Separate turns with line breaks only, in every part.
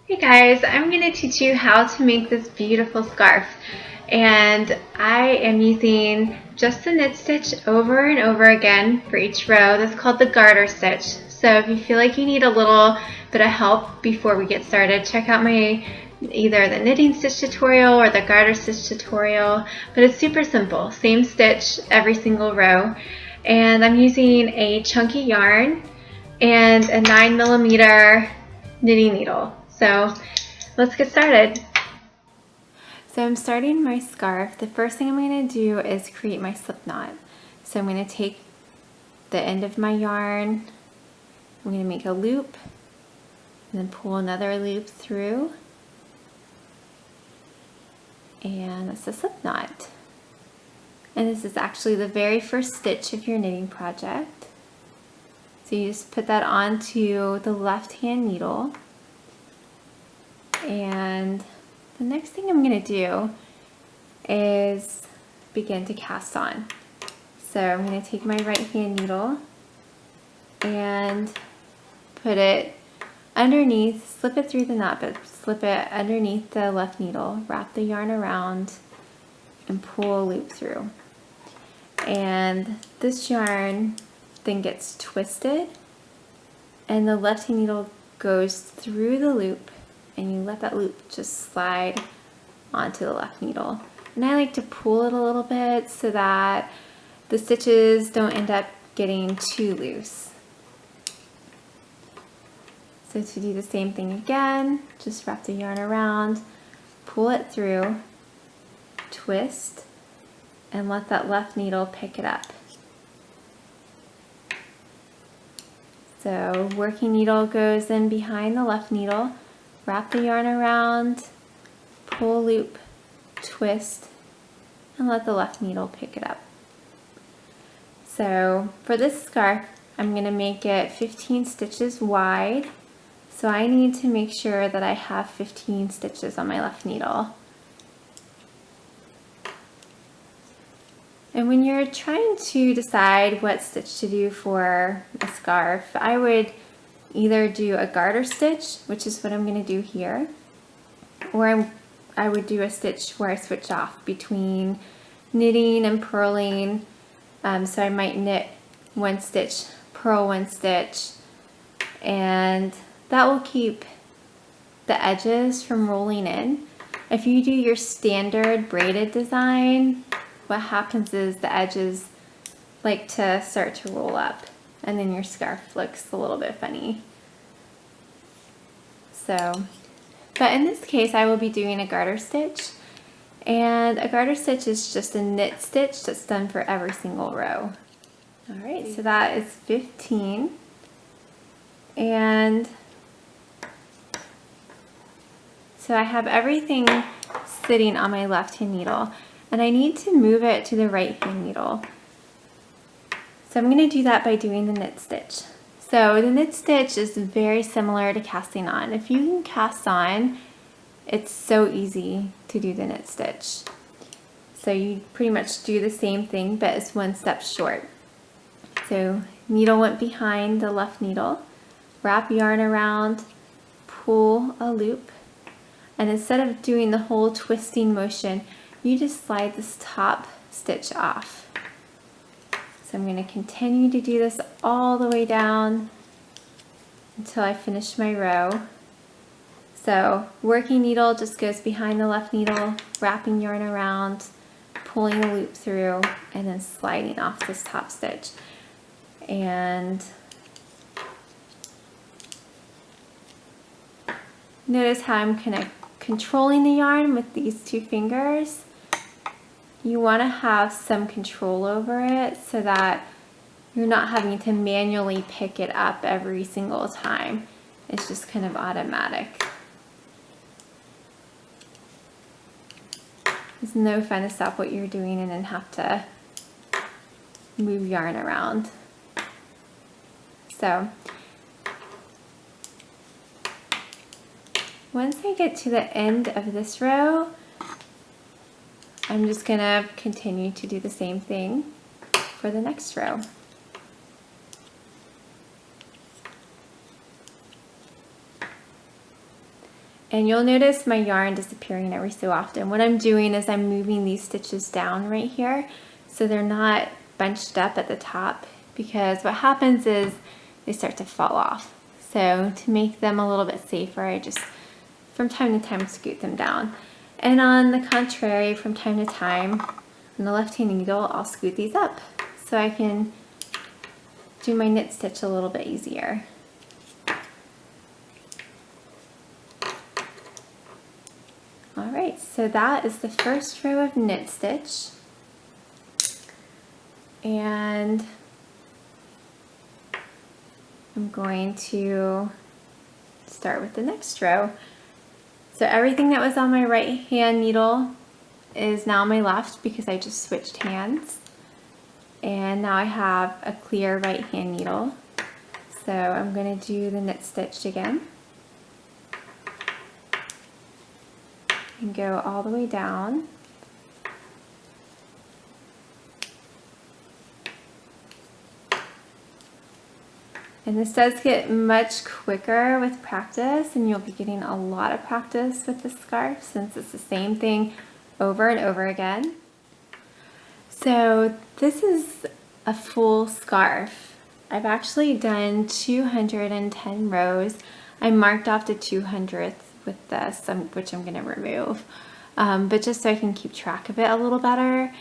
Hey guys, I'm going to teach you how to make this beautiful scarf, and I am using just the knit stitch over and over again for each row. That's called the garter stitch. So if you feel like you need a little bit of help before we get started, check out my either the knitting stitch tutorial or the garter stitch tutorial, but it's super simple. Same stitch every single row, and I'm using a chunky yarn and a 9mm knitting needle. So let's get started. So I'm starting my scarf. The first thing I'm going to do is create my slip knot. So I'm going to take the end of my yarn, I'm going to make a loop, and then pull another loop through, and that's a slip knot. And this is actually the very first stitch of your knitting project. So you just put that onto the left hand needle, and the next thing I'm going to do is begin to cast on. So I'm going to take my right hand needle and put it underneath, slip it through the knot, but slip it underneath the left needle, wrap the yarn around, and pull a loop through. And this yarn then gets twisted, and the left hand needle goes through the loop, and you let that loop just slide onto the left needle. And I like to pull it a little bit so that the stitches don't end up getting too loose. So to do the same thing again, just wrap the yarn around, pull it through, twist, and let that left needle pick it up. So working needle goes in behind the left needle, wrap the yarn around, pull a loop, twist, and let the left needle pick it up. So for this scarf, I'm going to make it 15 stitches wide. So I need to make sure that I have 15 stitches on my left needle. And when you're trying to decide what stitch to do for a scarf, I would either do a garter stitch, which is what I'm going to do here, or I would do a stitch where I switch off between knitting and purling. So I might knit one stitch, purl one stitch, and that will keep the edges from rolling in. If you do your standard braided design, what happens is the edges like to start to roll up, and then your scarf looks a little bit funny. So, but in this case I will be doing a garter stitch, and a garter stitch is just a knit stitch that's done for every single row. Alright, so that is 15, and so I have everything sitting on my left hand needle, and I need to move it to the right hand needle. So I'm going to do that by doing the knit stitch. So the knit stitch is very similar to casting on. If you can cast on, it's so easy to do the knit stitch. So you pretty much do the same thing, but it's one step short. So needle went behind the left needle, wrap yarn around, pull a loop, and instead of doing the whole twisting motion, you just slide this top stitch off. So I'm going to continue to do this all the way down until I finish my row. So working needle just goes behind the left needle, wrapping yarn around, pulling a loop through, and then sliding off this top stitch. And notice how I'm controlling the yarn with these two fingers. You want to have some control over it so that you're not having to manually pick it up every single time. It's just kind of automatic. It's no fun to stop what you're doing and then have to move yarn around. So once I get to the end of this row, I'm just going to continue to do the same thing for the next row. And you'll notice my yarn disappearing every so often. What I'm doing is I'm moving these stitches down right here so they're not bunched up at the top, because what happens is they start to fall off. So to make them a little bit safer, I just from time to time scoot them down. And on the contrary, from time to time, on the left-hand needle, I'll scoot these up so I can do my knit stitch a little bit easier. All right, so that is the first row of knit stitch. And I'm going to start with the next row. So everything that was on my right hand needle is now on my left because I just switched hands. And now I have a clear right hand needle. So I'm going to do the knit stitch again. And go all the way down. And this does get much quicker with practice, and you'll be getting a lot of practice with the scarf since it's the same thing over and over again. So this is a full scarf. I've actually done 210 rows. I marked off the 200th with this, which I'm going to remove, but just so I can keep track of it a little better.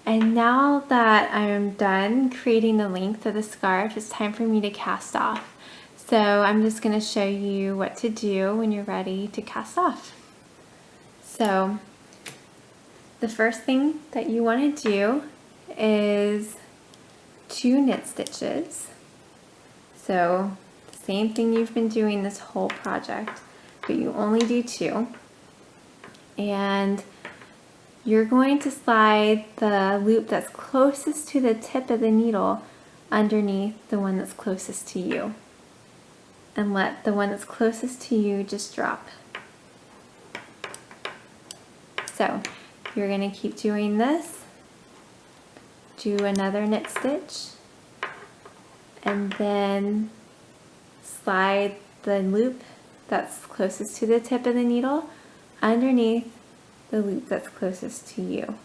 And now that I'm done creating the length of the scarf, it's time for me to cast off. So I'm just going to show you what to do when you're ready to cast off. So the first thing that you want to do is 2 knit stitches. So the same thing you've been doing this whole project, but you only do 2. And you're going to slide the loop that's closest to the tip of the needle underneath the one that's closest to you. And let the one that's closest to you just drop. So you're going to keep doing this. Do another knit stitch. And then slide the loop that's closest to the tip of the needle underneath the loop that's closest to you.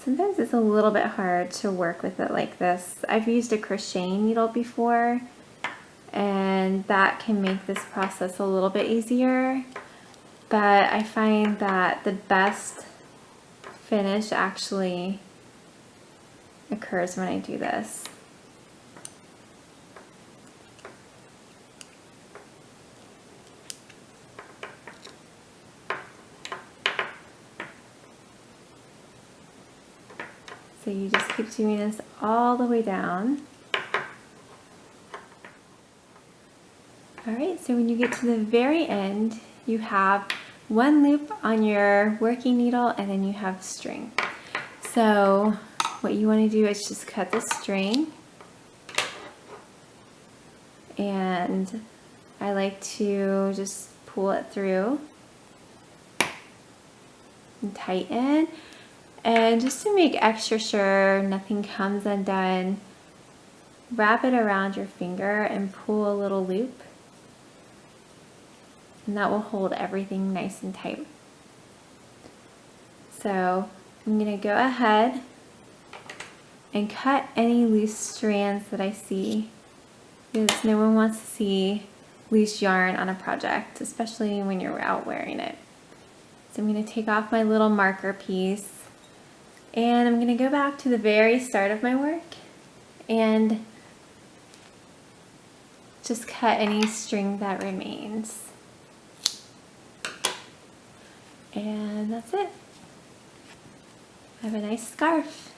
Sometimes it's a little bit hard to work with it like this. I've used a crocheting needle before, and that can make this process a little bit easier. But I find that the best finish actually occurs when I do this. So you just keep doing this all the way down. All right, so when you get to the very end, you have 1 loop on your working needle and then you have string. So what you want to do is just cut the string, and I like to just pull it through and tighten. And just to make extra sure nothing comes undone, wrap it around your finger and pull a little loop. And that will hold everything nice and tight. So I'm going to go ahead and cut any loose strands that I see, because no one wants to see loose yarn on a project, especially when you're out wearing it. So I'm going to take off my little marker piece, and I'm going to go back to the very start of my work and just cut any string that remains. And that's it. I have a nice scarf.